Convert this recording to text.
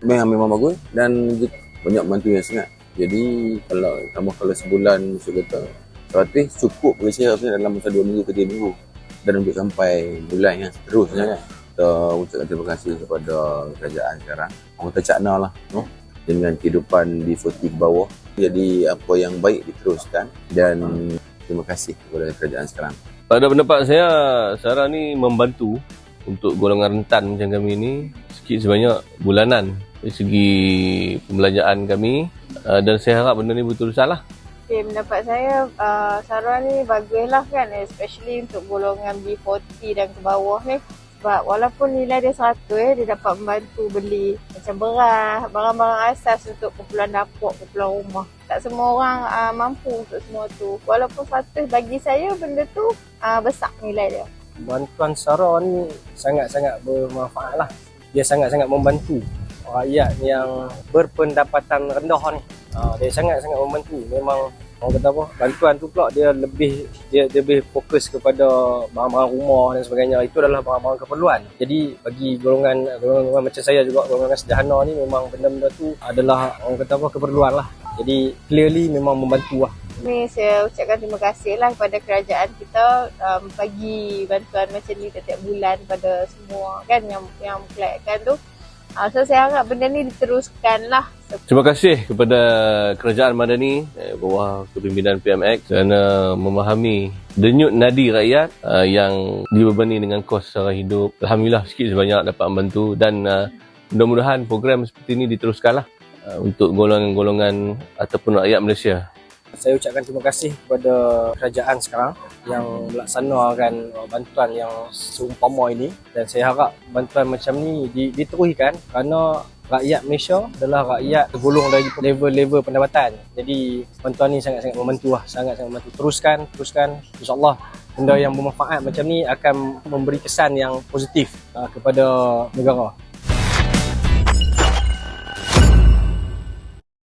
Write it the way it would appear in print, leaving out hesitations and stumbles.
memang bagus dan banyak bantunya sangat. Jadi kalau sebulan maksud kata 100 cukup bagi saya rasanya dalam masa 2 minggu ke 3 minggu. Dan untuk sampai bulan yang seterusnya kan. Kita ucapkan terima kasih kepada kerajaan sekarang. Orang kata cakna lah, no? Dengan kehidupan di 40 ke bawah. Jadi apa yang baik diteruskan dan terima kasih kepada kerajaan sekarang. Pada pendapat saya, sekarang ni membantu untuk golongan rentan macam kami ni sikit sebanyak bulanan dari segi pembelanjaan kami, dan saya harap benda ni betul-betul lah. Okay, pendapat saya saluran ni baguslah kan, especially untuk golongan B40 dan ke bawah ni. Sebab walaupun nilai dia 100, dia dapat membantu beli macam beras, barang-barang asas untuk keperluan dapur, keperluan rumah. Tak semua orang mampu untuk semua tu. Walaupun 100 bagi saya benda tu besar nilai dia. Bantuan SARA ni sangat-sangat bermanfaat lah. Dia sangat-sangat membantu rakyat yang berpendapatan rendah ni. Dia sangat-sangat membantu. Memang orang kata apa, bantuan tu pula dia lebih fokus kepada barang-barang rumah dan sebagainya. Itu adalah barang-barang keperluan. Jadi bagi golongan macam saya juga, golongan sederhana ni, memang benda-benda tu adalah orang kata apa, keperluan lah. Jadi clearly memang membantu lah. Ni saya ucapkan terima kasih lah kepada kerajaan kita bagi bantuan macam ni setiap bulan pada semua kan yang mengkelakkan tu. So saya harap benda ni diteruskan lah. Terima kasih kepada Kerajaan Madani bawah kepimpinan PMX kerana memahami denyut nadi rakyat yang dibebani dengan kos sara hidup. Alhamdulillah sikit sebanyak dapat membantu dan mudah-mudahan program seperti ini diteruskanlah untuk golongan-golongan ataupun rakyat Malaysia. Saya ucapkan terima kasih kepada kerajaan sekarang yang melaksanakan bantuan yang seumpama ini, dan saya harap bantuan macam ni diteruskan kerana rakyat Malaysia adalah rakyat tergolong dari level-level pendapatan. Jadi bantuan ni sangat-sangat membantu lah, sangat-sangat membantu. Teruskan, insya-Allah benda yang bermanfaat macam ni akan memberi kesan yang positif kepada negara.